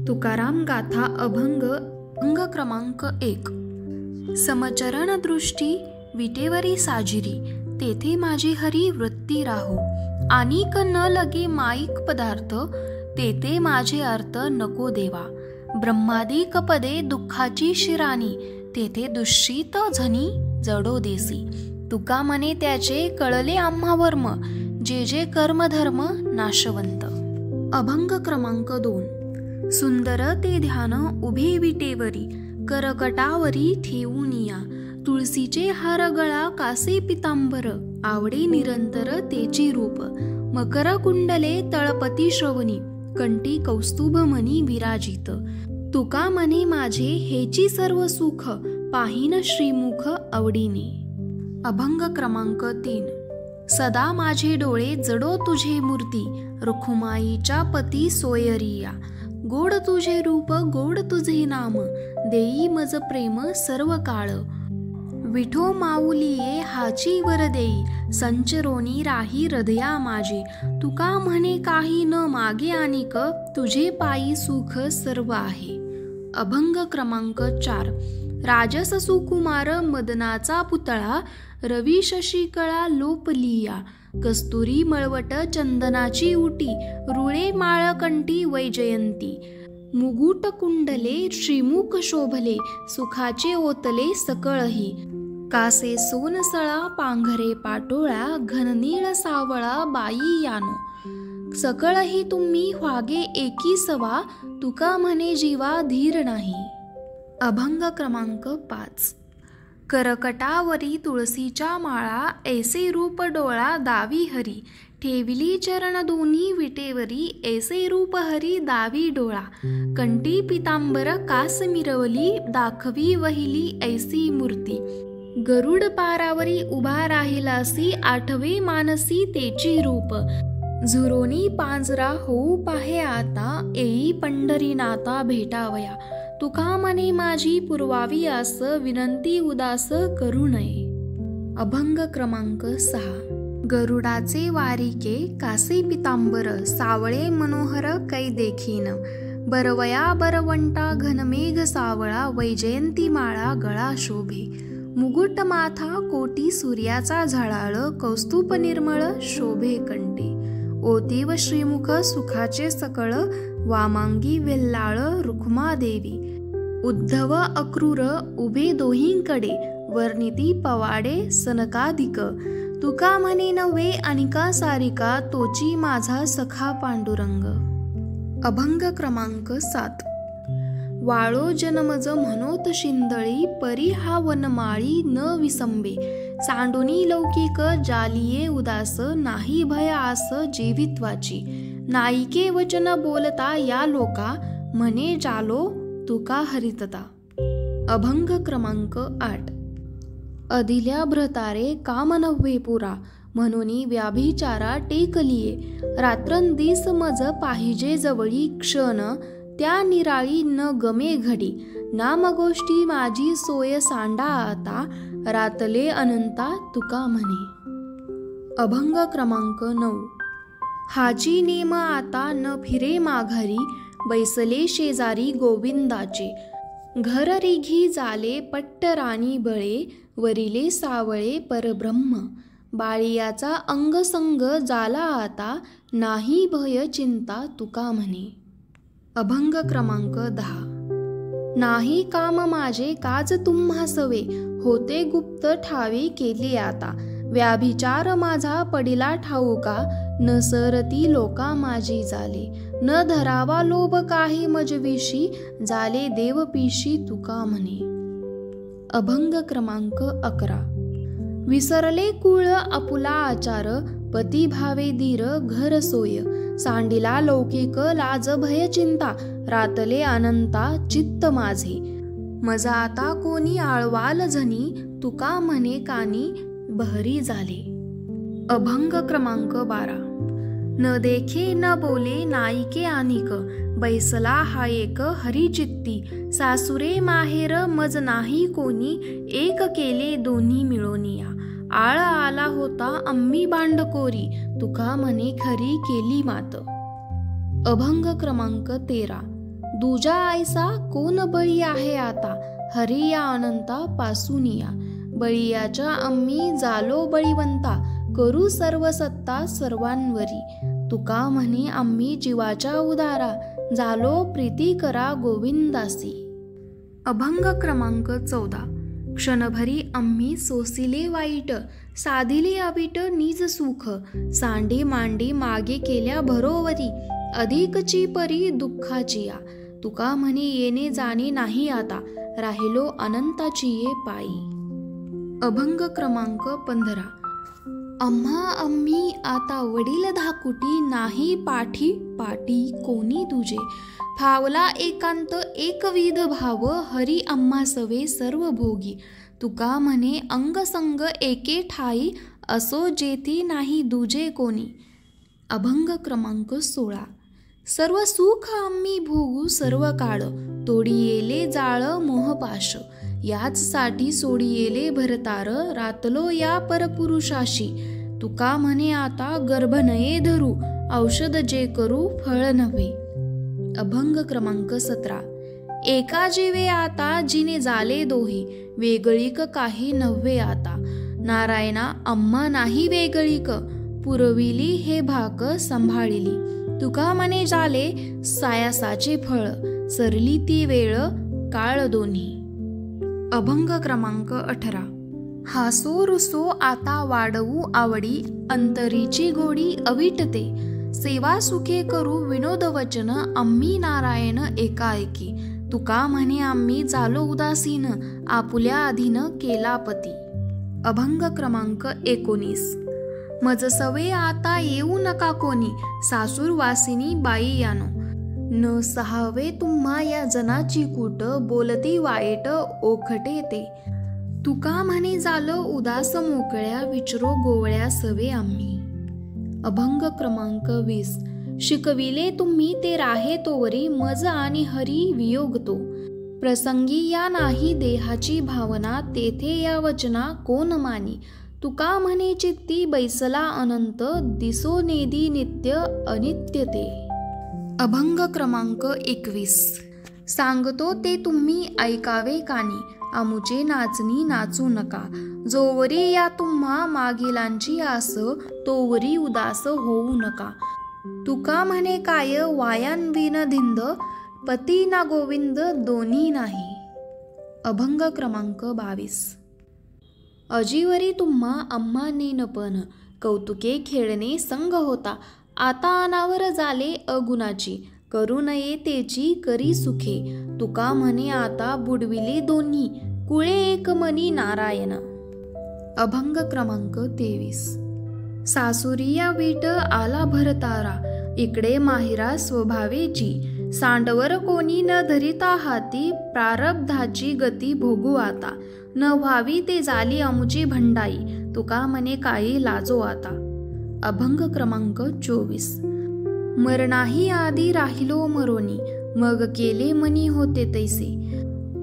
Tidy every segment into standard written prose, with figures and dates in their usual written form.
तुकाराम गाथा अभंग अंग क्रमांक 1. समचरण दृष्टी विटेवरी साजिरी, तेथे माझी हरी वृत्ती राहो. आणिक न लगे माईक पदार्थ, तेथे माझे अर्थ नको देवा. ब्रह्मादिक पदे दुःखाची शिराणी, तेथे दुष्टित झनी जडो देसी. तुका म्हणे त्याचे कळले आम्हा वर्म, जे जे कर्मधर्म नाशवंत. अभंग क्रमांक 2. सुंदर ते ध्यान उभे विटेवरी, करकटावरी ठेवूनिया. तुळशीचे हार गळा कासे पितांबर, आवडे निरंतर तेची रूप. मकर कुंडले तळपती श्रवणी, कंठी कौस्तुभ मनी विराजित. तुका म्हणे माझे हेची सर्व सुख, पाहिन श्रीमुख आवडीने. अभंग क्रमांक 3. सदा माझे डोळे जडो तुझे मूर्ती, रखुमाईच्या पती सोयरिया. गोड तुझे रूप गोड तुझे नाम, देई मज प्रेम सर्व काळ. विठो माऊलिये हाची वर देई, संचरोनी राही हृदया माझे. तुका म्हणे काही न मागे आणिक, तुझे पायी सुख सर्व आहे. अभंग क्रमांक 4. राजस सुकुमार मदनाचा पुतळा, रवी शशिकळा लोपलिया. कस्तुरी मळवट चंदनाची उटी, रुळे माळकंठी वैजयंती. मुगुट कुंडले श्रीमुख शोभले, सुखाचे ओतले सकळही. कासे सोनसळा पांघरे पाटोळा, घननीळ सावळा बाई यानो. सकळही तुम्ही व्हागे एकी सवा, तुका म्हणे जीवा धीर नाही. अभंग क्रमांक 5. करकटावरी तुळशीच्या माळा, ऐसे रूप डोळा दावी हरी. ठेविली चरण दोन्ही विटेवरी, ऐसे रूप हरी दावी डोळा. कंठी पितांबर कास मिरवली, दाखवी वहिली ऐसी मूर्ती. गरुड पारावरी उभा राहिलासी, आठवे मानसी तेची रूप. झुरोनी पांजरा होऊ पाहे आता, येई पंढरीनाथा भेटावया. तुका म्हणे माझी पुरवावी आस, विनंती उदास करू नये. अभंग क्रमांक 6. गरुडाचे वारिके कासे पितांबर, सावळे मनोहर कै देखीन. बरवया बरवंटा घनमेघ सावळा, वैजयंती माळा गळा शोभे. मुकुट माथा कोटी सूर्याचा झळाळ, कौस्तुभ निर्मळ शोभे कंठी. ओतीव श्रीमुख सुखाचे सकळ, वामांगी वेल्लाळ रुक्मादेवी. उद्धव अक्रूर उभे दोहींकडे, वर्णिती पवाडे सनकाधिक. तुका म्हणे नव्हे अनिका सारिका, तोची माझा सखा पांडुरंग. अभंग क्रमांक 7. वाळो जनमज म्हणोत शिंदळी, परी हा वनमाळी न विसंबे. सांडुनी लौकिक जालिये उदास, नाही भय आस जीवित्वाची. नायिके वचन बोलता या लोका, म्हणे जालो तुका हरितता. अभंग क्रमांक 8. अधिल्या भ्रतारे काम नव्हे पुरा, म्हणून व्याभिचारा टेकलिये. रात्रंदिस मज पाहिजे जवळी क्षण, त्या निराळी न गमे घडी. नाम गोष्टी माझी सोय सांडा आता, रातले अनंता तुका म्हणे. अभंग क्रमांक 9. हाची नेम आता न फिरे माघारी, बैसले शेजारी गोविंदाचे. घर रिघी झाले पट्टराणी बळे, वरिले सावळे परब्रह्म. बाळियाचा अंगसंग झाला आता, नाही भय चिंता तुका म्हणे. अभंग क्रमांक 10. नाही काम माझे काज तुम्हा सवे, होते गुप्त ठावे केले आता. व्याभिचार माझा पडिला ठाऊका, न सरती लोका माझी झाले. न धरावा लोभ काही मजविशी, झाले देवपिशी तुका म्हणे. अभंग क्रमांक 11. विसरले कुळ आपुला आचार, पती भावे धीर घर सोय. सांडिला लौकिक लाज भय चिंता, रातले अनंता चित्त माझे. मजा आता कोणी आळवाल झनी, तुका म्हणे कानी बहरी झाले. अभंग क्रमांक 12. न देखे न बोले नायिके आनिक, बैसला हा एक हरिचित्ती. सासुरे माहेर मज नाही कोणी, एक केले दोन्ही मिळोनिया. आळ आला होता आम्ही भांडकोरी, तुका म्हणे खरी केली मात. अभंग क्रमांक 13. दुजा आयसा कोण बळी आहे आता, हरी या अनंता पासून या. बळीयाच्या आम्ही झालो बळीवंता, करू सर्व सत्ता सर्वांवरी. तुका म्हणे आम्ही जीवाच्या उदारा, झालो प्रीती करा गोविंदासी. अभंग क्रमांक 14. क्षणभरी आम्ही सोसिले वाईट, साधिले अवीट निज सुख. सांडी मांडी मागे केल्या भरोवरी, अधिकची परी दुःखाची या. तुका म्हणे येणे जाणे नाही आता, राहिलो अनंताची ये पायी. अभंग क्रमांक 15. आम्ही आता वडील धाकुटी, नाही पाठी पाठी कोणी तुझे. फावला एकांत एकविध भाव, हरी आम्हा सवे सर्व भोगी. तुका म्हणे अंगसंग एके ठाई, असो जेथे नाही दुजे कोणी. अभंग क्रमांक 16. सर्व सुख आम्ही भोगू सर्व काळ, तोडी येले जाळ मोहपाश. याच साठी सोडी येले भरतार, रातलो या परपुरुषाशी. तुका म्हणे आता गर्भ नये धरू, औषध जे करू फळ नव्हे. अभंग क्रमांक 17. एका जीवे आता जिने झाले दोही, वेगळीक काही नव्हे आता. नारायणा आम्हा नाही वेगळीक, पुरविली हे भाक सांभाळिली. तुका म्हणे झाले सायासाचे फळ, सरली ती वेळ काळ दोन्ही. अभंग क्रमांक 18. हासो रुसो आता वाढवू आवडी, अंतरीची गोडी अविटते. सेवा सुखे करू विनोद वचन, आम्ही नारायण एकाएकी. तुका म्हणे आम्ही झालो उदासीन, आपुल्या अधीन केला पती. अभंग क्रमांक 19. मज सवे आता येऊ नका कोणी, सासूर वासिनी बाई यानो. न सहावे तुम्हा या जनाची कूट, बोलती वाईट ओखटे ते. तुका म्हणे झालं उदास मोकळ्या, विचरो गोवळ्या सवे आम्ही. अभंग क्रमांक 20. शिकविले तुम्ही ते राहे तोवरी, मज आणि हरी वियोगतो. प्रसंगी या नाही देहाची भावना, तेथे या वचना कोण मानी. तुका म्हणे चित्ती बैसला अनंत, दिसो नेदी नित्य अनित्य ते. अभंग क्रमांक 21. सांगतो ते तुम्ही ऐकावे कानी, आमुचे नाचणी नाचू नका. जोवरी या तुम्हा मागिलांची आस, तोवरी उदास होऊ नका. तुका म्हणे काय वायान्विन धिंद, पती ना गोविंद दोन्ही नाही. अभंग क्रमांक 22. अजीवरी तुम्हा आम्हा नेनपण, कौतुके खेळणे संग होता. आता अनावर झाले अगुणाची, करू नये तेची करी सुखे. तुका म्हणे आता बुडविले दोन्ही, कुळे एक मनी नारायण. अभंग क्रमांक 23. सासुरिया वीट आला भरतारा, इकडे माहिरा स्वभावेची. सांडवर कोणी न धरिता हाती, प्रारब्धाची गती भोगू आता. न व्हावी ते झाली आमुची भंडाई, तुका म्हणे काही लाजो आता. अभंग क्रमांक 24. मरणाही आधी राहिलो मरोनी, मग केले मनी होते तैसे.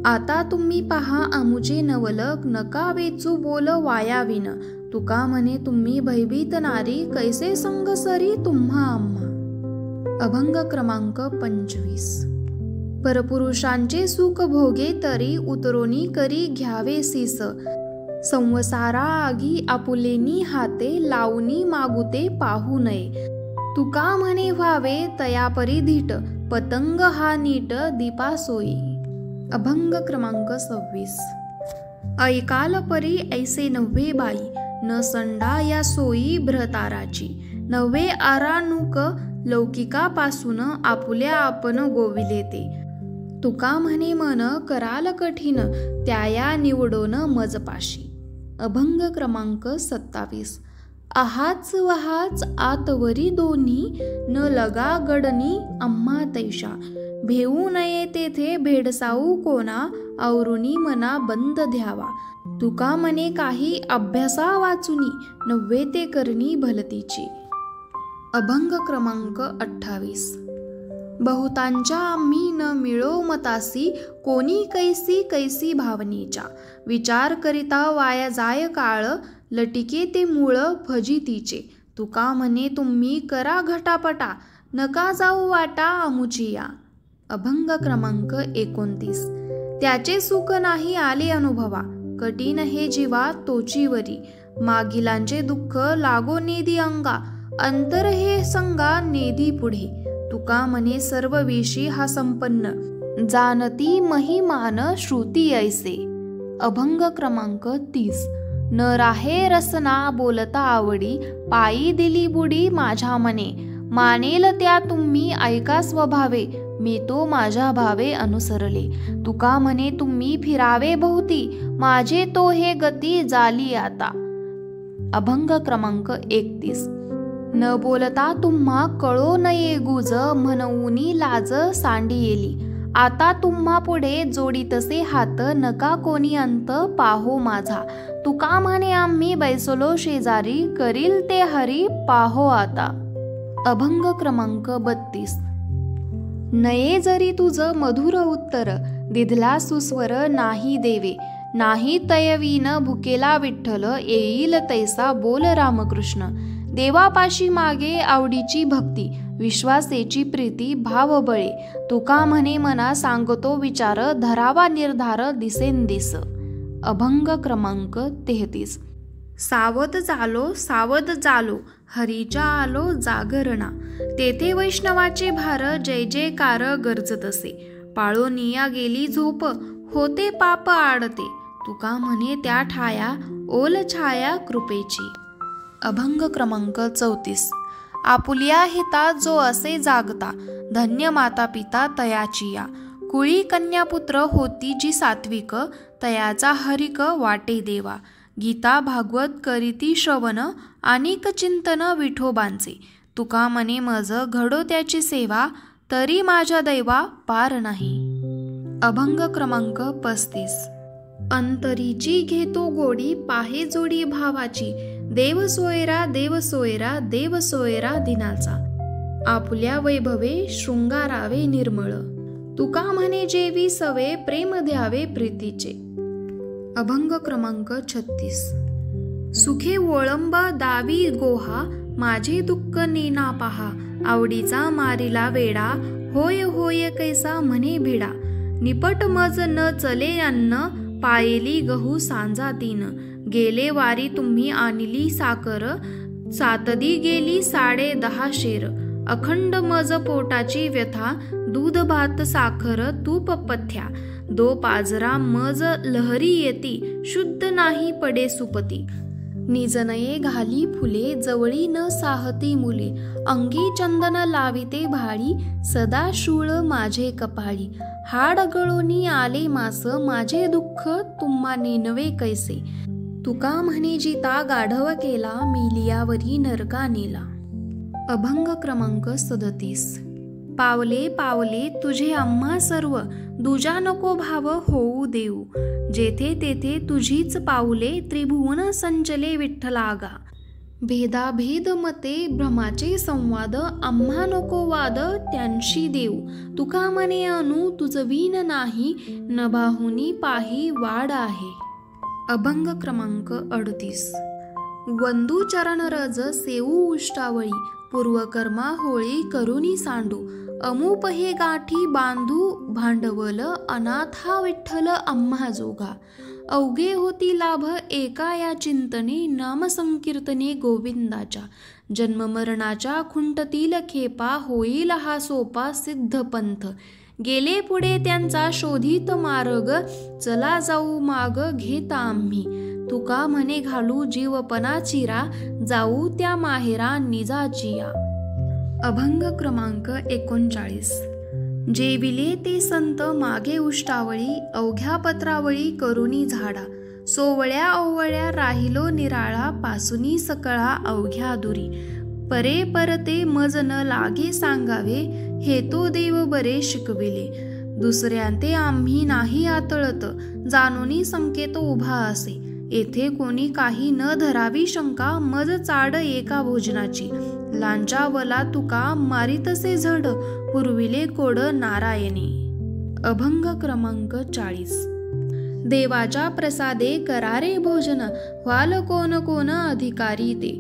आता तुम्ही पहा आमुचे नवलक, नका वेचू बोल वायाविन. तुका म्हणे तुम्ही भयभीत नारी, कैसे संग सरी तुम्हा आम्हा. अभंग क्रमांक 25. परपुरुषांचे सुख भोगे तरी, उतरोनी करी घ्यावे सीस. संवसारा आगी आपुलेनी हाते, लावणी मागुते पाहू नये. तुका म्हणे व्हावे तयापरी धीट, पतंग हा नीट दीपा सोयी. अभंग क्रमांक 26. ऐकाल परी ऐसे नव्हे बाई, न संडा या सोयी भ्रताराची. नव्हे आरानुक लौकिकापासून, आपुल्या आपण गोविले ते. तुका म्हणे मन कराल कठीण, त्याया निवडोन मजपाशी. अभंग क्रमांक 27. आहाच वहाच आतवरी दोन्ही, न लगा गडनी आम्हा तैशा. भेऊ नये तेथे भेडसाऊ कोणा, औरुनी मना बंद ध्यावा. तुका म्हणे काही अभ्यासा वाचुनी, नव्हे ते करणी भलतीची. अभंग क्रमांक 28. बहुतांच्या आम्ही न मिळो मतासी, कोणी कैसी कैसी भावनेच्या. विचार करिता वाया जाय काळ, लटिके ते मूळ फजितीचे. तुका म्हणे तुम्ही करा घटापटा, नका जाऊ वाटा आमुची या. अभंग क्रमांक 29. त्याचे सुख नाही आले अनुभवा, कठीण हे जीवा तोचीवरी. मागिलांचे दुःख लागो नेदी अंगा, अंतर हे संगा नेदी पुढे. तुका म्हणे सर्व विषी हा संपन्न, जाणती महिमान श्रुती ऐसे. अभंग क्रमांक 30. न राहे रसना बोलता आवडी, पायी दिली बुडी माझ्या मने. मानेल त्या तुम्ही ऐका स्वभावे, मी तो माझ्या भावे अनुसरले. तुका म्हणे तुम्ही फिरावे भोवती, माझे तो हे गती झाली आता. अभंग क्रमांक 31. न बोलता तुम्हा कळो नये गुज, म्हणूनी लाज सांडी येली. आता तुम्हा पुढे जोडीतसे हात, नका कोणी अंत पाहो माझा. तुका म्हणे आम्ही बैसलो शेजारी, करील ते हरी पाहो आता. अभंग क्रमांक 32. नये जरी तुझ मधुर उत्तर, दिधला सुस्वर नाही देवे. नाही तयवीन भुकेला विठ्ठल, येईल तैसा बोल रामकृष्ण. देवापाशी मागे आवडीची भक्ती, विश्वासेची प्रीती भावबळे. तुका म्हणे मना सांगतो विचार, धरावा निर्धार दिसेंदिस. अभंग क्रमांक 33. सावध झालो हरीच्या आलो जागरणा. तेथे वैष्णवाचे भार जय जयकार गरजत असे. पाळोनिया गेली झोप, होते पाप आडते. तुका म्हणे त्या ठाया ओल छाया कृपेची. अभंग क्रमांक 34. आपुल्या हिता जो असे जागता, धन्य माता पिता तयाची या. कुळी कन्यापुत्र होती जी सात्विक, तयाचा हरिक वाटे देवा. गीता भागवत करीती श्रवण, अनेक चिंतन विठोबांचे. तुका मने मज घडो त्याची सेवा, तरी माझ्या दैवा पार नाही. अभंग क्रमांक 35. अंतरीची घेतो गोडी, पाहे जोडी भावाची. देव सोयरा देव सोयरा देव सोयरा दिनाचा. आपुल्या वैभवे शृंगारावे निर्मळ. तुका म्हणे जेवी सवे, प्रेम द्यावे प्रीतीचे. अभंग क्रमांक 36. सुखे वळंब दावी गोहा, माझे दुःख नेना पहा. आवडीचा मारिला वेडा, होय होय कैसा म्हणे भिडा. निपट मज न चले अन्न, पायली गहू सांजा तीन. गेले वारी तुम्ही आणली साकर, सातदी गेली 10.5 शेर. अखंड मज पोटाची व्यथा, दूध भात साखर तूप पथ्या. दो पाजरा मज लहरी येती, शुद्ध नाही पडे सुपती. निजनये घाली फुले, जवळी न साहती मुले. अंगी चंदन लाविते भाळी, सदा शूळ माझे कपाळी. हाड गळोनी आले मास, माझे दुःख तुम्हा नेनवे कैसे. तुका म्हणे जिता गाढव केला, मिलियावरी नरका नेला. अभंग क्रमांक 37. पावले पावले तुझे आम्हा सर्व, दुजा नको भाव होऊ देऊ. जेथे तेथे तुझीच पाऊले, त्रिभुवन संचले विठ्ठलागा. भेदाभेद मते भ्रमाचे संवाद, आम्हा नको वाद त्यांशी देऊ. तुका म्हणे अनु तुझवीन नाही, नभाहुनी पाही वाड आहे. अभंग क्रमांक 38. वंदू चरण रज सेऊ उष्टावळी, पूर्वकर्मा होळी करुनी सांडू. अमूप हे गाठी बांधू भांडवल, अनाथा विठ्ठल आम्हा जोगा. अवघे होती लाभ एका या चिंतने, नाम संकीर्तने गोविंदाच्या. जन्ममरणाच्या खुंटतील खेपा, होईल हा सोपा सिद्ध पंथ. गेले पुढे त्यांचा शोधित मार्ग, चला जाऊ माग घेता आम्ही. तुका म्हणे घालू जीवपणा चिरा, जाऊ त्या माहेरा निजाचिया. अभंग क्रमांक 39. जेविले ते संत मागे उष्टावळी, अवघ्या पत्रावळी करुनी झाडा. सोवळ्या ओवळ्या राहिलो निराळा, पासुनी सकळा अवघ्या दुरी. परे परते मज न लागे सांगावे, हे तो देव बरे शिकविले. दुसऱ्यांते आम्ही नाही आतळत, जाणूनी संकेत उभा असे. येथे कोणी काही न धरावी शंका, मज चाड एका भोजनाची. लांजावला तुका मारितसे झड, पुरविले कोड नारायणी. अभंग क्रमांक 40. देवाच्या प्रसादे करारे भोजन, व्हाल कोण कोण अधिकारी ते.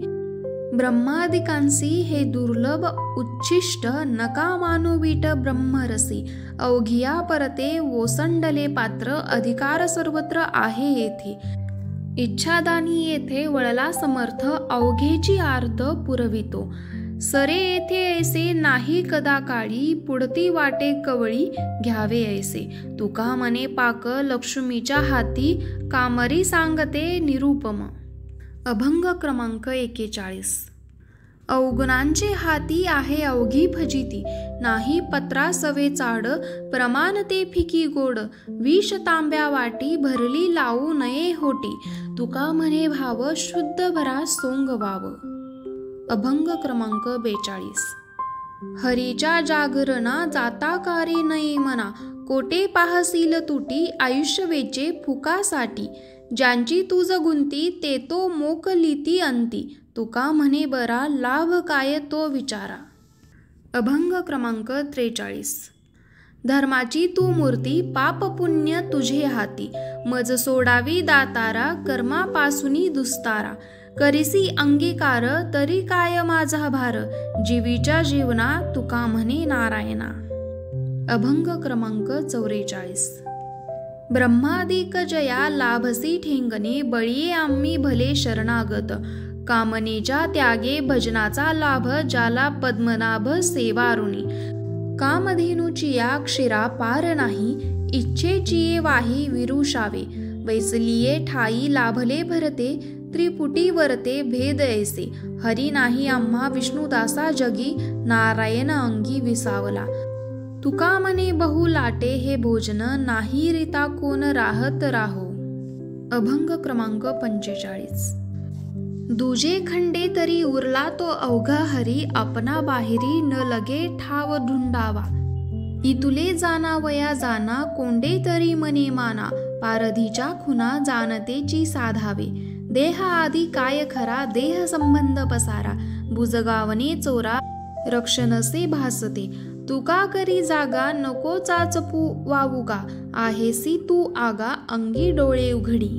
ब्रह्मादिकांसी हे दुर्लभ उच्छिष्ट नका मानोवीट ब्रह्मरसी अवघिया परते ओसंडले पात्र अधिकार सर्वत्र आहे येथे इच्छादानी येथे वळला समर्थ अवघेची आर्त पुरवितो सरे येथे ऐसे नाही कदा काळी पुढती वाटे कवळी घ्यावे ऐसे तुका मने पाक लक्ष्मीच्या हाती कामरी सांगते निरुपम. अभंग क्रमांक 41. अवगुणांचे हाती आहे अवघी फजिती नाही पत्रा सवे चाड प्रमाण ते फिकी गोड विष तांब्या वाटी भरली लावू नये होटी तुका म्हणे भाव शुद्ध भरा सोंग वाव. अभंग क्रमांक 42. हरीच्या जागरणा जाता कारी नये मना कोटे पाहसील तुटी आयुष्य वेचे फुकासाठी ज्यांची तुझ गुंती ते तो मोकलीती अंती तुका म्हणे बरा लाभ काय तो विचारा. अभंग क्रमांक 43. धर्माची तू मूर्ती पाप पुण्य तुझे हाती मज सोडावी दातारा कर्मापासूनी दुस्तारा करिसी अंगीकार तरी काय माझा भार जीवीच्या जीवना तुका म्हणे नारायणा. अभंग क्रमांक 44. ब्रह्मादिक जया लाभसी ठेंगणे बळीये आम्ही भले शरणागत कामनेच्या त्यागे भजनाचा लाभ ज्याला पद्मनाभ सेवारुणी कामधेनुची या क्षीरा पार नाही इच्छेची वाही विरुषावे वैसलिये ठाई लाभले भरते त्रिपुटी वरते भेद ऐसे हरी नाही आम्हा विष्णुदासा जगी नारायण अंगी विसावला तुका मने बहु लाटे हे भोजन नाही रिता कोण राहत राहो. अभंग क्रमांक 45. दुजे खंडे तरी उरला तो अवघा हरी आपणा बाहेरी न लगे ठाव ढुंडावा इतुले जाणावया जाना कोंडे तरी मने माना पारधीच्या खुना जाणतेची साधावे देह आदी काय खरा देह संबंध पसारा बुजगावने चोरा रक्षणसे भासते तुका करी जागा नको चाचपू वावुका आहेसी तू आगा अंगी डोळे उघडी.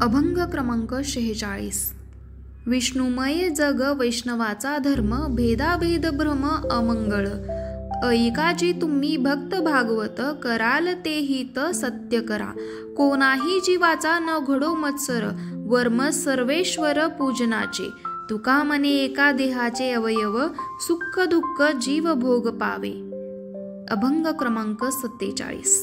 अभंग क्रमांक 46. विष्णुमय जग वैष्णवाचा धर्म भेदाभेद भ्रम अमंगळ ऐकाजी तुम्ही भक्त भागवत कराल ते हित सत्य करा कोणाही जीवाचा न घडो मत्सर वर्म सर्वेश्वर पूजनाचे तुका मने एका देहाचे अवयव सुख दुःख जीव भोग पावे. अभंग क्रमांक 47.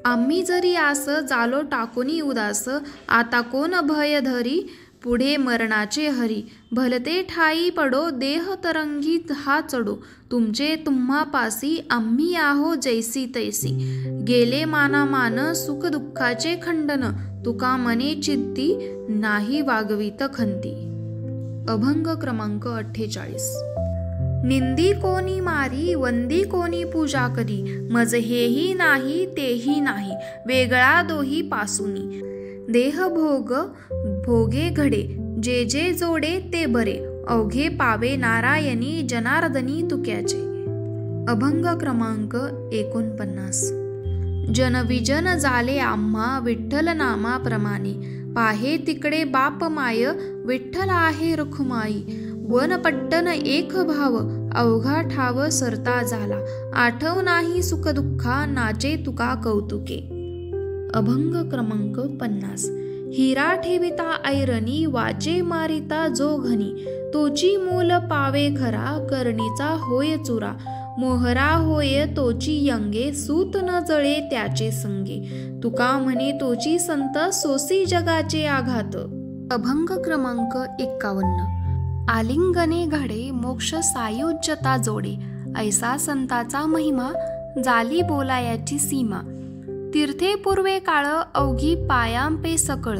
आम्ही जरी आस जालो टाकोनी उदास आता कोण भय धरी पुढे मरणाचे हरी भलते ठाई पडो देह तरंगीत हा चढो तुमचे तुम्हा पासी आम्ही आहो जैसी तैसी गेले मानामान सुख दुःखाचे खंडन तुका मने चित्ती नाही वागवित खंती. अभंग क्रमांक 48. निंदी कोणी मारी वंदी कोणी पूजा करी मज हेही नाही तेही नाही वेगळा दोही पासूनी देह भोग भोगे घडे जे जे जोडे ते बरे अवघे पावे नारायणी जनार्दनी तुक्याचे. अभंग क्रमांक 49. जनविजन झाले आम्हा विठ्ठल नामाप्रमाणे पाहे तिकडे बाप माय विठ्ठल आहे रखुमाई वन पट्टन एक भाव अवघा ठाव सरता झाला आठव नाही सुख दुःखा नाचे तुका कौतुके. अभंग क्रमांक 50. हिरा ठेविता ऐरणी वाचे मारिता जो घनी तोची मूल पावे खरा करणीचा होय चुरा मोहरा होय तोची यंगे सूत न जळे त्याचे संगे तुका म्हणे तोची संत सोसी जगाचे आघात. अभंग क्रमांक 51. आलिंगने घडे मोक्ष सायुज्यता जोडे ऐसा संताचा महिमा जाली बोलायाची सीमा तीर्थे पूर्वे काळ अवघी पायांपे सकळ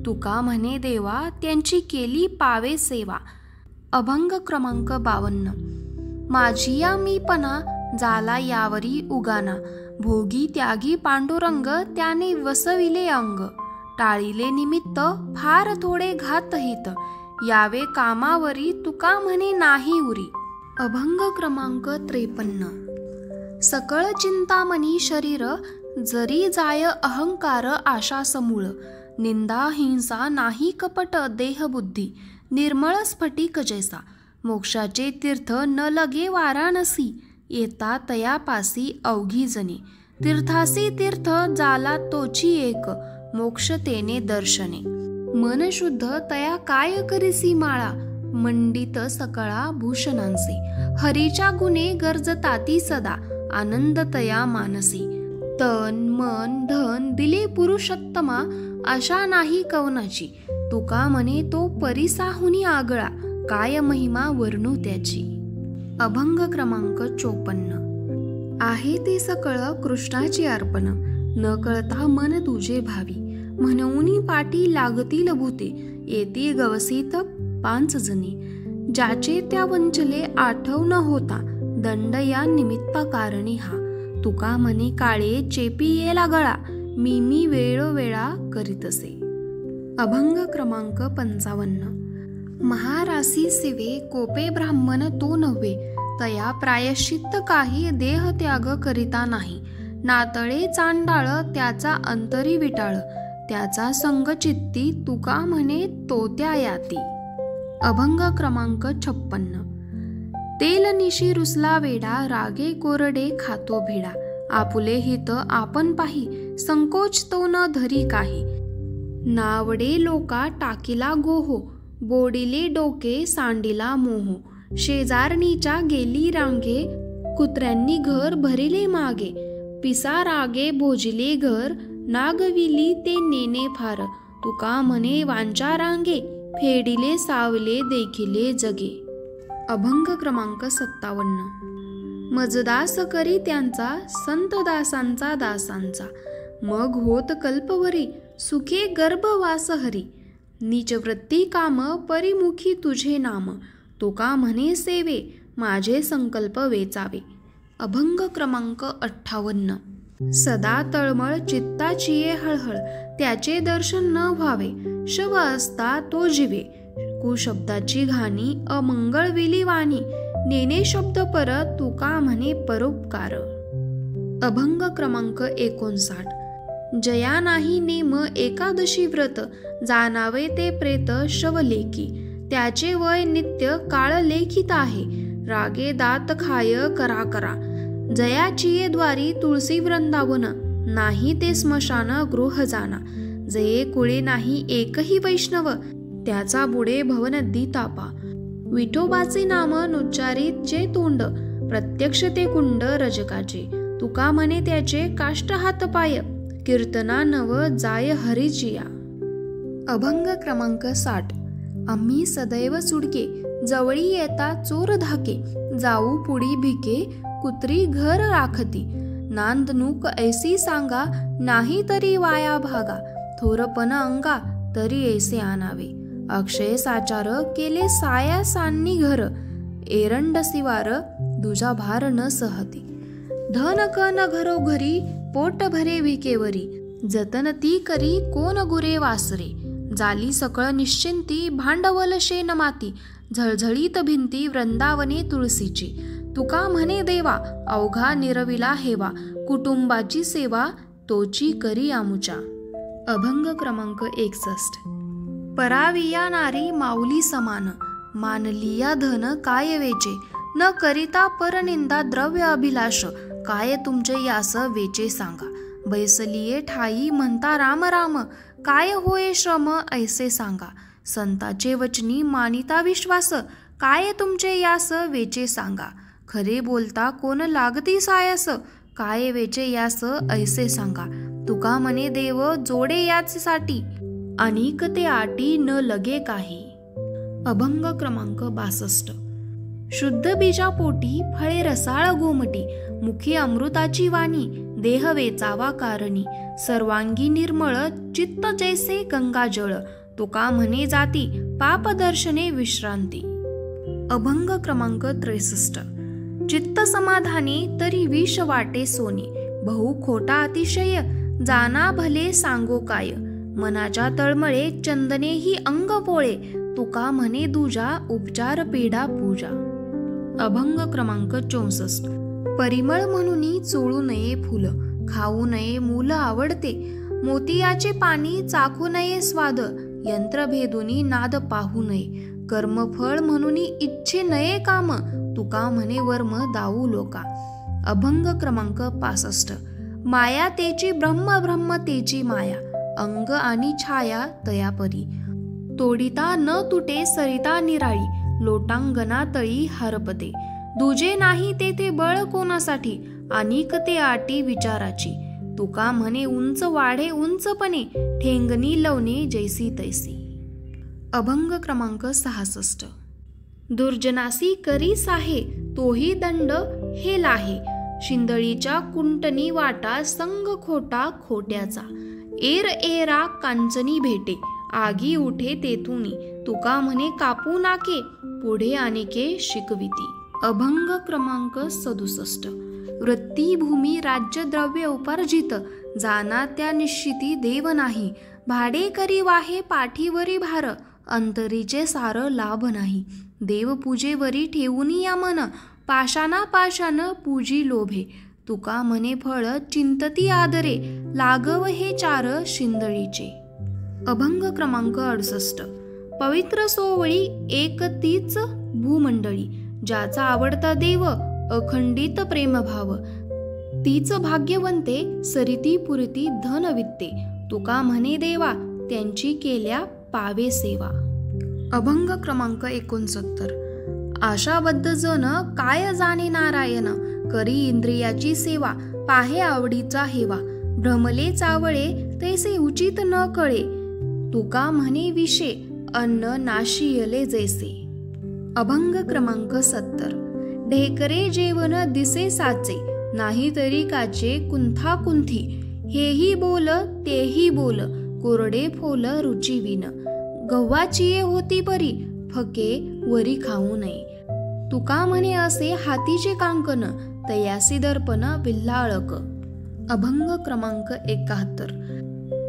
तुका म्हणे देवा त्यांची केली पावे सेवा. अभंग क्रमांक 52. माझिया मीपणा जाला यावरी उगाना भोगी त्यागी पांडुरंग त्याने वसविले अंग टाळिले निमित्त फार थोडे घातहित यावे कामावरी तुका म्हणे नाही उरी. अभंग क्रमांक 53. सकळ चिंतामणी शरीर जरी जाय अहंकार आशा समूळ निंदा हिंसा नाही कपट देहबुद्धी निर्मळ स्फटिक जैसा. मोक्षाचे तीर्थ न लगे वाराणसी, येता तयापासी अवघी जणे. तीर्थासी तीर्थ जाला तोची एक, मोक्ष तेने दर्शने. मन शुद्ध तया काय करिसी माळा, मंडित सकळा भूषणांचे. हरीच्या गुणे गरजताती सदा, आनंद तया मानसी. तन मन धन दिले पुरुषोत्तमा, आशा नाही कवनाची. तुका म्हणे तो परिसाहुनी आगळा, काय महिमा वर्णू त्याची. अभंग क्रमांक 54. आहे ते सकळ कृष्णाची अर्पण, न कळता मन तुझे भावी. म्हणूनी पाठी लागतील भूते, येती गवसीत 5 जणी. ज्याचे त्या वंचले आठव न होता, दंड या निमित्त कारणी हा. तुका म्हणे काळे चेपी येला गळा, मी वेळोवेळा करीतसे. अभंग क्रमांक 55. महारासी सेवे कोपे ब्राह्मण तो नव्हे, तया प्रायश्चित्त काही देह त्याग करिता नाही. नातळे चांडाळ त्याचा अंतरी विटाळ, त्याचा संग चित्ती तुका म्हणे तो त्या याती. अभंग क्रमांक 56. तेल निशी रुसला वेडा, रागे कोरडे खातो भिडा. आपुले हित आपण पाही, संकोच तो न धरी काही. नावडे लोका टाकीला गोहो, बोडिले डोके सांडिला मोहो. शेजारणीच्या गेली रांगे, कुत्र्यांनी घर भरिले मागे. पिसा रागे भोजले घर, नागविली ते नेने फार. तुका म्हणे वांच्या रांगे, फेडिले सावले देखिले जगे. अभंग क्रमांक 57. मजदास करी त्यांचा, संत दासांचा दासांचा. मग होत कल्पवरी, सुखे गर्भवास हरी. नीच वृत्ती काम परिमुखी तुझे नाम, तुका म्हणे सेवे माझे संकल्प वेचावे. अभंग क्रमांक 58. सदा तळमळ चित्ताची ये हळहळ, त्याचे दर्शन न व्हावे. शव असता तो जीवे, कुशब्दाची घाणी अमंगळविली वाणी. नेने शब्द परत तुका म्हणे परोपकार. अभंग क्रमांक 59. जया नाही नेम एकादशी व्रत, जाणावे ते प्रेत शवलेखी. त्याचे वय नित्य काळ लेखित आहे, रागे दात खाय करा करा. जयाची ये द्वारी तुळसी वृंदावन, नाही ते स्मशान गृह जाना. जये कुळे नाही एकही वैष्णव, त्याचा बुडे भवनदी तापा. विठोबाचे नाम नुच्चारीत जे तोंड, प्रत्यक्ष ते कुंड रजकाचे. तुका म्हणे त्याचे काष्ट हात पाय, कीर्तना नव जाय हरिचिया. अभंग क्रमांक 60. आम्ही सदैव सुडके, जवळी येता चोर धाके. जाऊ पुढी भिके, कुत्री घर राखती. नांदणूक ऐसी सांगा, नाही तरी वाया भागा. थोरपण अंगा, तरी ऐसे आणावे. अक्षय साचार केले साया सान्नी घर, एरंड सिवार दुजा भार न सहती. धन कन घरोघरी, पोट भरे विकेवरी. जतन ती करी कोण गुरे वासरे. जाली सकळ निश्चिंती, भांडवल शेन माती. झळझळीत भिंती वृंदावने तुळशीची. तुका म्हणे देवा अवघा निरविला हेवा. कुटुंबाची सेवा तोची करी आमुच्या. अभंग क्रमांक 61. पराविया नारी माऊली समान, मानलिया धन काय वेचे. न करिता परनिंदा द्रव्य अभिलाष, काय तुमचे यास वेचे सांगा. बैसलिये ठाई म्हणता राम राम, काय होय श्रम ऐसे सांगा. संताचे वचनी मानिता विश्वास, काय तुमचे यास वेचे सांगा. खरे बोलता कोण लागती सायास, काय वेचे यास ऐसे सांगा. तुका म्हणे देव जोडे याचसाठी, अनिक ते आटी न लगे काही. अभंग क्रमांक 62. शुद्ध बीजा पोटी फळे रसाळ गोमटी. मुखी अमृताची वाणी, देह वेचावा कारणी. सर्वांगी निर्मळ चित्त जैसे गंगाजळ. तुका म्हणे जाती पाप दर्शने विश्रांती. अभंग क्रमांक 63. चित्त समाधानी तरी विष वाटे सोने. बहु खोटा अतिशय, जाना भले सांगो काय. मनाच्या तळमळे चंदने ही अंग पोळे. तुका म्हणे दुजा उपचार पीडा पूजा. अभंग क्रमांक 64. परिमळ म्हणून चोळू नये फुल, खाऊ नये मूल आवडते. मोतियाचे पाणी चाखू नये स्वाद, यंत्र भेदुनी नाद पाहू नये. कर्मफळ म्हणून इच्छे नये काम, तुका म्हणे वर्म दाऊ लोका. अभंग क्रमांक 65. माया तेची ब्रह्म, ब्रह्म तेची माया, अंग आणि छाया तयापरी. तोडिता न तुटे सरिता निराळी, लोटांगणा तळी हरपते. दुजे नाही तेथे बळ कोणासाठी, अनिक ते आटी विचाराची. तुका म्हणे उंच वाढे उंचपणे, ठेंगणी लवणे जैसी तैसी. अभंग क्रमांक 66. दुर्जनासी करी साहे, तोही दंड हे लाहे. शिंदळीच्या कुंटनी वाटा, संग खोटा खोट्याचा. एर एरा कांचनी भेटे, आगी उठे तेथुनी. तुका म्हणे कापू नाके, पुढे अनेके शिकविती. अभंग क्रमांक 67. वृत्ती भूमी राज्य द्रव्य उपार्जित, जाना त्या निश्चिती देव नाही. भाडे करी वाहे पाठीवरी भार, अंतरीचे सार लाभ नाही. देव पूजेवरी ठेवूनी या मन, पाषाणा पाषाण पूजी लोभे. तुका म्हणे फळ चिंतती आदरे, लागव हे चार शिंदळीचे. अभंग क्रमांक 68. पवित्र सोवळी एक तीच भूमंडळी, ज्याचा आवडता देव अखंडित प्रेमभाव. तीच भाग्यवंते सरिती पुरती धन वित्ते. तुका म्हणे देवा त्यांची केल्या पावे सेवा. अभंग क्रमांक 69. आशाबद्ध जन काय जाणे नारायण, करी इंद्रियाची सेवा, पाहे आवडीचा हेवा. भ्रमले चावळे तैसे उचित न कळे, तुका म्हणे विषे अन्न नाशियले जैसे. अभंग क्रमांक 70. ढेकरे जेवण दिसे साचे, नाही तरी काचे कुंथा कुंथी. हेही बोल तेही बोल, कोरडे फोल रुची विन. गव्हाची होती परी, फके वरी खाऊ नये. तुका म्हणे असे हातीचे कांकन, तयासी दर्पण विल्हाळक. अभंग क्रमांक 71.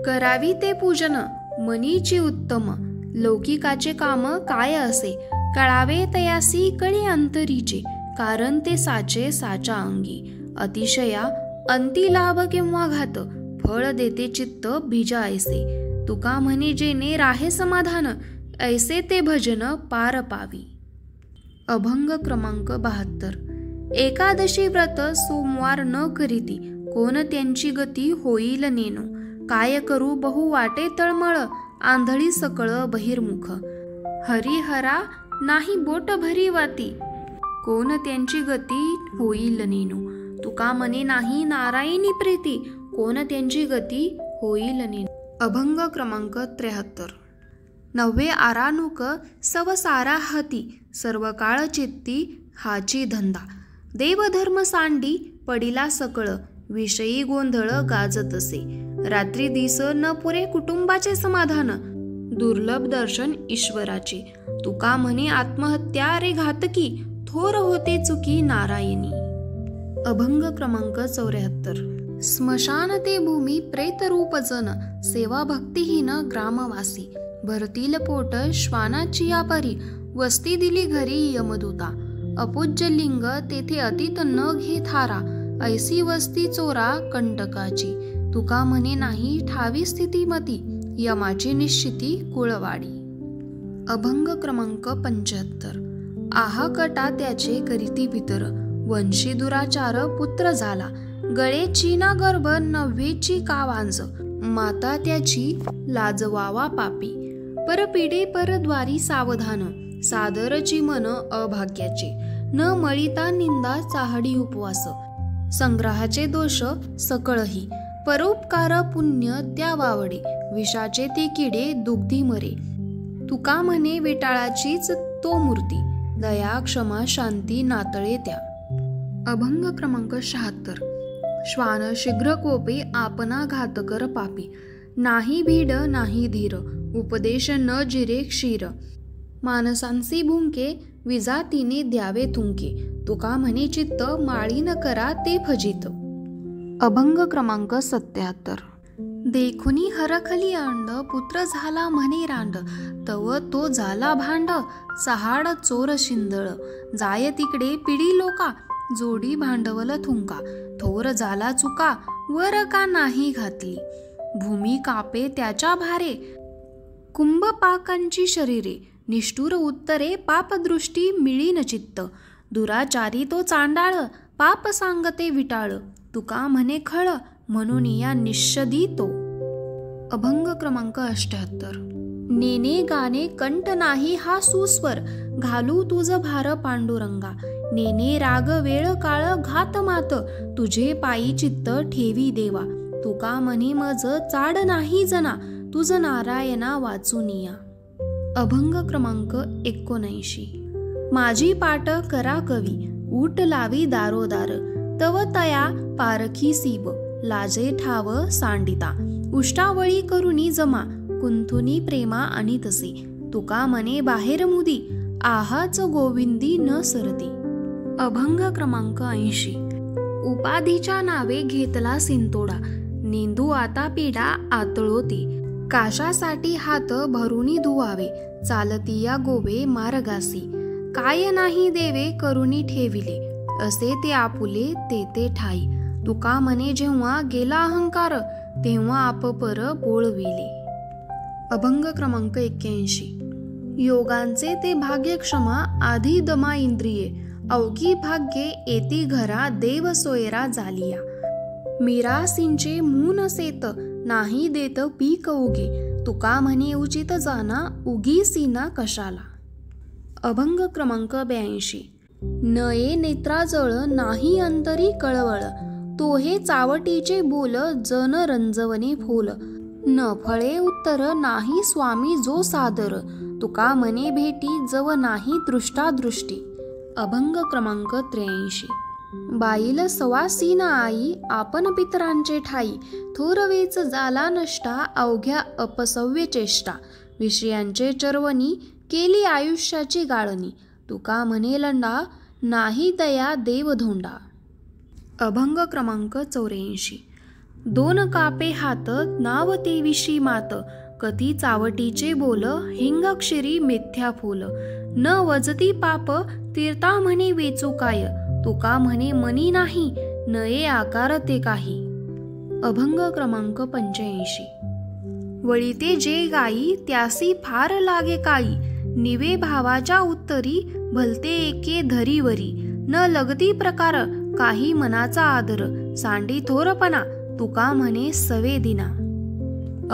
करावी ते पूजन मनीची उत्तम, लौकिकाचे काम काय असे. कळावे तयासी कळे अंतरीचे, कारण ते साचे साच्या अंगी. अतिशया अंती लाभ किंवा घात, फळ देते चित्त बीजा ऐसे. तुका म्हणे जेणे राहे समाधान, ऐसे ते भजन पार पावी. अभंग क्रमांक 72. एकादशी व्रत सोमवार न करीती, कोण त्यांची गती होईल नेनो. काय करू बहु वाटे तळमळ, आंधळी सकळ बहिर्मुख. हरिहरा नाही बोट भरी वाती, कोण त्यांची गती होईल नेनो. तुका म्हणे नाही नारायणी प्रीती, कोण त्यांची गती होईल नेनो. अभंग क्रमांक 73. नव्हे आरानुक सव सारा हाती, सर्व काळ चित्ती हाची धंदा. देवधर्म सांडी पडिला सकळ, विषयी गोंधळ गाजत असे. रात्री दिस न पुरे कुटुंबाचे समाधान, दुर्लभ दर्शन ईश्वराचे. तुका म्हणे आत्महत्या रे घातकी, थोर होते चुकी नारायणी. अभंग क्रमांक 74. स्मशान ते भूमी प्रेत रूप जन, सेवा भक्तिहीन ग्रामवासी. भरतील पोट श्वानाची या परी, वस्ती दिली घरी यमदूता. अपूज्य लिंग तेथे अतीत न घे थारा, ऐसी वस्ती चोरा कंटकाची. तुका म्हणे नाही ठावी स्थितीमती, यमाची निश्चिती कुळवाडी. अभंग क्रमांक 75. आहा कटा त्याचे करीती पितर, वंशी दुराचार पुत्र झाला. गळे चीना गर्भ नव्हेची का वांज, माता त्याची लाजवावा पापी. परपिढे परद्वारी सावधान, सादरची मन अभाग्याचे. न मळिता निंदा चाहडी उपवास, संग्रहाचे दोष सकळही. परोपकार पुण्य त्या वावडे, विषाचे ते किडे दुग्धी मरे. तुका म्हणे विटाळाचीच तो मूर्ती, दया क्षमा शांती नातळे त्या. अभंग क्रमांक 76. श्वान शीघ्र कोपे आपणा घातकर पापी, नाही भीड नाही धीर, उपदेश न जिरे क्षीर. मानसांसी भुंके विजातीने द्यावे तुंके, तुका म्हणे चित्त माळी न करा ते फजित. अभंग क्रमांक 77. देखुनी हरखली अंड, पुत्र झाला म्हणे रांड. तव तो झाला भांड, चहाड चोर शिंदळ. जाय तिकडे पिढी लोका, जोडी भांडवल थुंका. थोर झाला चुका, वर का नाही घातली. भूमी कापे त्याच्या भारे, कुंभ पाकांची शरीरे. निष्ठुर उत्तरे पापदृष्टी मिळीन चित्त. दुराचारी तो चांडाळ, पाप सांगते विटाळ. तुका म्हणे खळ, म्हणून या निषदी तो. अभंग क्रमांक 78. नेने गाणे कंठ नाही हा सुस्वर, घालू तुझ भार पांडुरंगा. नेने राग वेळ काळ घात मात, तुझे पायी चित्त ठेवी देवा. तुका म्हणे मज चाड नाही जना, तुझ नारायणा वाचुनिया. अभंग क्रमांक 79. माझी पाट करा कवी, ऊट लावी दारोदार. तव तया पारखी सीब, लाजे ठाव सांडिता. उष्टावळी करुनी जमा, कुंथुनी प्रेमा आणि तसे. तुका म्हणे बाहेर मुदी, आहाच गोविंदी न सरती. अभंग क्रमांक 80. उपाधीच्या नावे घेतला सिंतोडा, नेंदू आता पिढा आतळोती. काशासाठी हात भरुनी धुवावे, चालती या गोवे मार्गासी. काय नाही देवे करुनी ठेविले, असे ते आपुले ते ठाई. तुका म्हणे जेव्हा गेला अहंकार, तेव्हा आपपर बोळविले. अभंग क्रमांक 81. योगांचे ते भाग्यक्षमा, आधी दमा इंद्रिये. अवघी भाग्ये येती घरा, देव सोयरा झालिया. मिरासींचे मून सेत, नाही देत पीक उगे. तुका म्हणे उचित जाना, उगी सीना कशाला. अभंग क्रमांक 82. नये नेत्राजळ, नाही अंतरी कळवळ. तो हे चावटीचे बोल, जन रंजवणे फोल. न फळे उत्तर, नाही स्वामी जो सादर. तुका म्हणे भेटी, जव नाही दृष्टादृष्टी. अभंग क्रमांक 83. बाईल सवासीन आई, आपण पितरांचे ठाई. थोरवेच जाला नष्टा, अवघ्या अपसव्य चेष्टा. विषयांचे चरवणी, केली आयुष्याची गाळणी. तुका म्हणे लंडा, नाही दया देव धोंडा. अभंग क्रमांक 84. दोन कापे हात, नाव तेविशी मात. कधी चावटीचे बोल, हिंगाक्षरी मिथ्या फूल. न वजती पाप, तीर्था म्हणे वेचू काय. तुका म्हणे मनी नाही, नये आकार ते काही. अभंग क्रमांक 85. वळीते जे गाई, त्यासी फार लागे काई. निवे भावाच्या उत्तरी, भलते एके धरीवरी. न लगती प्रकार, काही मनाचा आदर. सांडी थोरपणा, तुका म्हणे सवेदिना.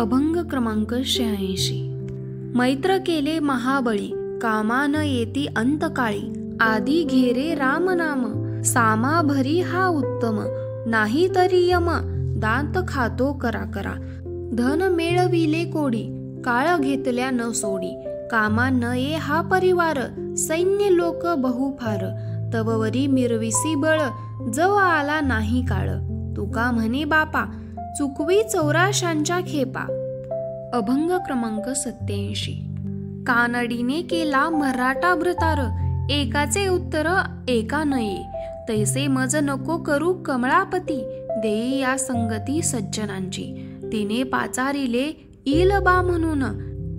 अभंग क्रमांक 86. मैत्र केले महाबळी, कामा न येती अंतकाळी. आधी घेरे राम नाम, सामा भरी हा उत्तम. नाही तरी यम, दांत खातो करा करा. धन मिळविले कोडी, काळ घेतल्या न सोडी. कामा न ये हा परिवार, सैन्य लोक बहुफार. तववरी मिरविसी बळ, जव आला नाही काळ. तुका म्हणे बापा, चुकवी 84 खेपा. अभंग क्रमांक 87. कानडीने केला मराठा भ्रतार, एकाचे उत्तर एका नये. तैसे मज नको करू कमळापती, देई या संगती सज्जनांची. तिने पाचारिले इल बा म्हणून,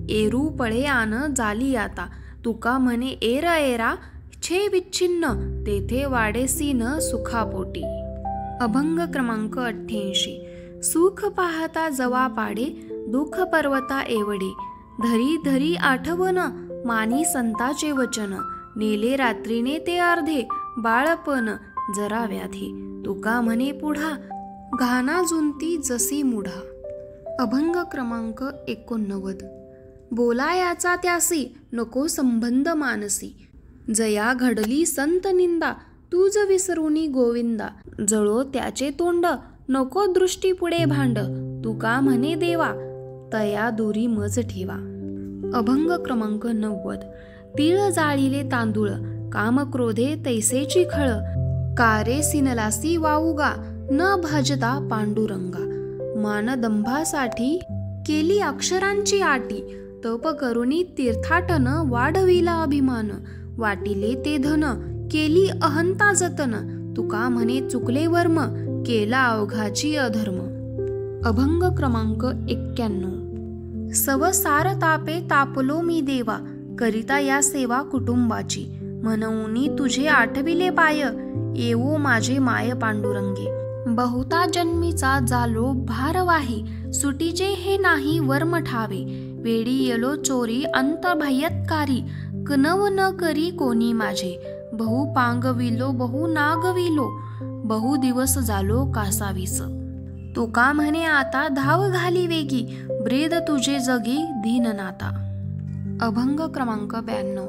एरू पळे आन जाली आता. तुका म्हणे एरा एरा, छे विच्छिन्न. तेथे वाडेसीन सुखापोटी. अभंग क्रमांक 88. सुख पाहता जवा पाडे, दुःख पर्वता एवढे. धरी धरी आठवण, मानी संताचे वचन. नेले रात्रीने ते अर्धे, बाळपण जरा व्याधी. तुका म्हणे पुढा, घाना जुंती जसी मुढा. अभंग क्रमांक 89. बोलायाचा त्यासी, नको संबंध मानसी. जया घडली संत निंदा, तुझ विसरुनी गोविंदा. जळो त्याचे तोंड, नको दृष्टी पुढे भांड. तुका म्हणे देवा, तया दुरी मज ठेवा. अभंग क्रमांक 90. तीळ जाळीले तांदूळ, काम क्रोधे तैसेची खळ. कारे सिनलासी वाऊगा, न भाजता पांडुरंगा. मानदंभासाठी केली अक्षरांची आटी. तप करुनी तीर्थाटन, वाढविला अभिमान. वाटिले ते धन, केली अहंता जतन. तुका म्हणे चुकले वर्म, केला अवघाची अधर्म. अभंग क्रमांक 91. सवसार तापे तापलो मी देवा, करिता या सेवा कुटुंबाची. म्हणूनी तुझे आठविले पाय, येवो माझे माय पांडुरंगे. बहुता जन्मीचा जालो भारवाही, सुटीचे हे नाही वर्म ठावे. वेडी येलो चोरी अंतभयत्कारी, कनव न करी कोणी माझे, बहु पांगविलो बहु नागविलो, बहु दिवस झालो कासावीस. तुका म्हणे आता धाव घाली वेगी, ब्रेद तुझे जगी दीननाथा. अभंग क्रमांक 92.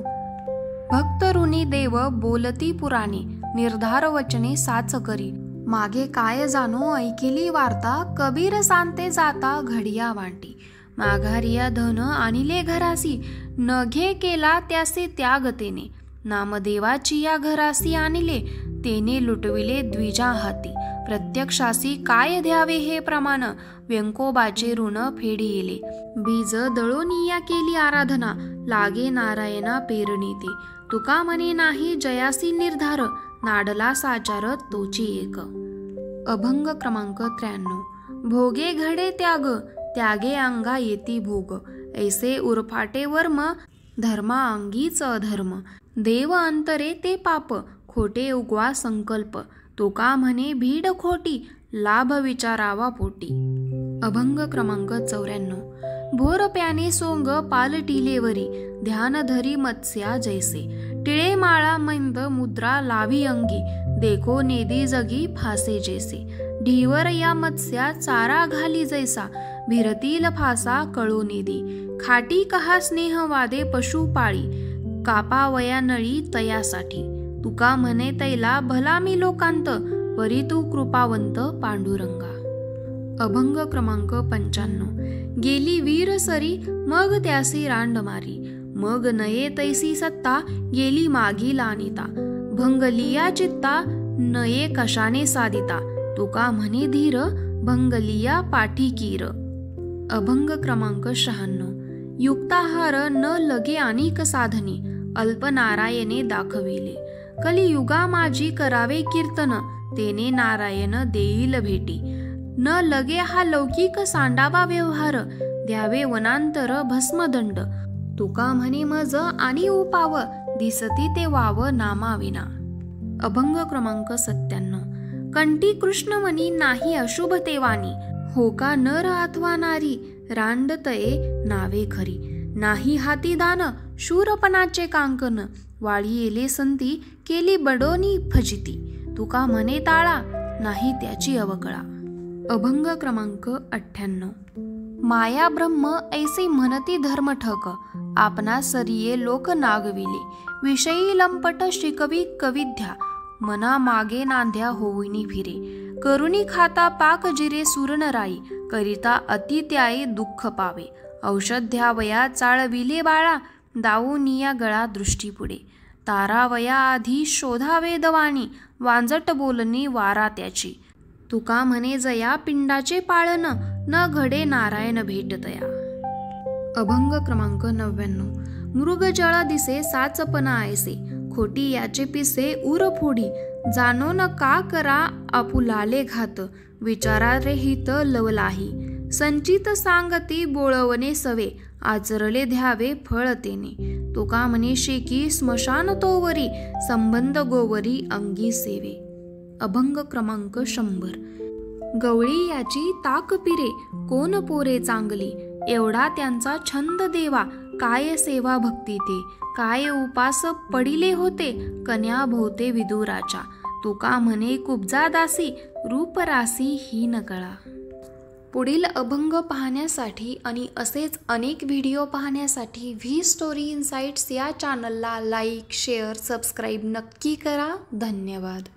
भक्त ऋणी देव बोलती पुराणे, निर्धार वचने साच करी, मागे काय जाणो ऐकेली वार्ता, कबीर सांते जाता घडिया वांटी. माघारिया धन आणिले घरासी, नघे केला त्यासे त्यागतेने, नामदेवाची या घरासी आणले, तेने लुटविले द्विजा हाती. प्रत्यक्षासी काय द्यावे हे प्रमाण, व्यंकोबाचे ऋण फेडी येले. बीज दळोनिया केली आराधना, लागे नारायणा पेरणी ते. तुका म्हणे नाही जयासी निर्धार, नाडला साचार तोची एक. अभंग क्रमांक 93. भोगे घडे त्याग, त्यागे अंगा येती भोग, ऐसे उरफाटे वर्म, धर्मा अंगीच अधर्म. देव अंतरे ते पाप, खोटे उगवा संकल्प, तुका म्हणे भीड खोटी, लाभ विचारावा पोटी. अभंग क्रमांक 94. भोर प्याने सोंग पालटिलेवरी, ध्यान धरी मत्स्या जैसे, टिळे माळा मैंद मुद्रा लावी अंगी, देखो नेदी जगी फासे जैसे. ढीवर या मत्स्या चारा घाली जैसा, भिरतील फासा कळो नेदी. खाटी कहा स्नेह वादे पशु पाळी, कापावया नळी तयासाठी. तुका म्हणे तैला भला मी लोकांत, परी तू कृपावंत पांडुरंगा. अभंग क्रमांक 95. गेली वीर सरी मग त्यासी रांड मारी, मग नये तैसी सत्ता गेली मागी लानिता. भंगलिया चित्ता नये कशाने साधिता, तुका म्हणे धीर भंगलिया पाठी कीर. अभंग क्रमांक 96. युक्ताहार न लगे अनेक साधनी, अल्प नारायणे दाखविले. कलियुगा माझी करावे कीर्तन, तेने नारायण देईल भेटी. न लगे हा लौकिक सांडावा व्यवहार, द्यावे वनांतर भस्मदंड. तुका म्हणे मज आणि उपाव, दिसती ते वाव नामाविना. अभंग क्रमांक 97. कंठी कृष्णमणी नाही अशुभ तेवानी, होका नर अथवा नारी, रांडतये नावे खरी. नाही हाती दान शूरपणाचे कांकन, वाळी येले संती केली बडोनी फजिती. तुका म्हणे ताळा नाही त्याची अवकळा. अभंग क्रमांक 98. माया ब्रह्म ऐसे म्हणती धर्म ठक, आपणा सरिये लोक नागविले. विषयी लंपट शिकवी कविध्या, मना मागे नांद्या होविनी फिरे. करुणी खाता पाक जिरे सुरनराई, करिता अति त्याई दुःख पावे. औषध द्यावया चाळविले बाळा, दावूनिया गळा दृष्टी पुढे. तारावया आधी शोधावे दवाणी, वांजट बोलणी वारा त्याची. तुका म्हणे जया पिंडाचे पाळन, न घडे नारायण भेटतया. अभंग क्रमांक 99. मृग जळ दिसे साचपणा ऐसे, खोटी याचे पिसे उर फोडी. जाणो न का करा आपुलाले घात, विचारा रे हित लवलाही. संचित सांगती बोळवणे सवे, आचरले द्यावे फळ तेने. तुका म्हणे शेकी स्मशान तोवरी, संबंध गोवरी अंगी सेवे. अभंग क्रमांक 100. गवळी याची ताक पिरे, कोण पोरे चांगली. एवढा त्यांचा छंद देवा, काय सेवा भक्ती ते. काय उपास पडिले होते, कन्या भोवते विदुराच्या. तुका म्हणे कुब्जा दासी, रूपरासी ही नकळा. पुढील अभंग पाहण्यासाठी आणि असेच अनेक व्हिडिओ पाहण्यासाठी व्ही स्टोरी इनसाइट्स या चॅनलला लाईक, शेअर, सबस्क्राईब नक्की करा. धन्यवाद.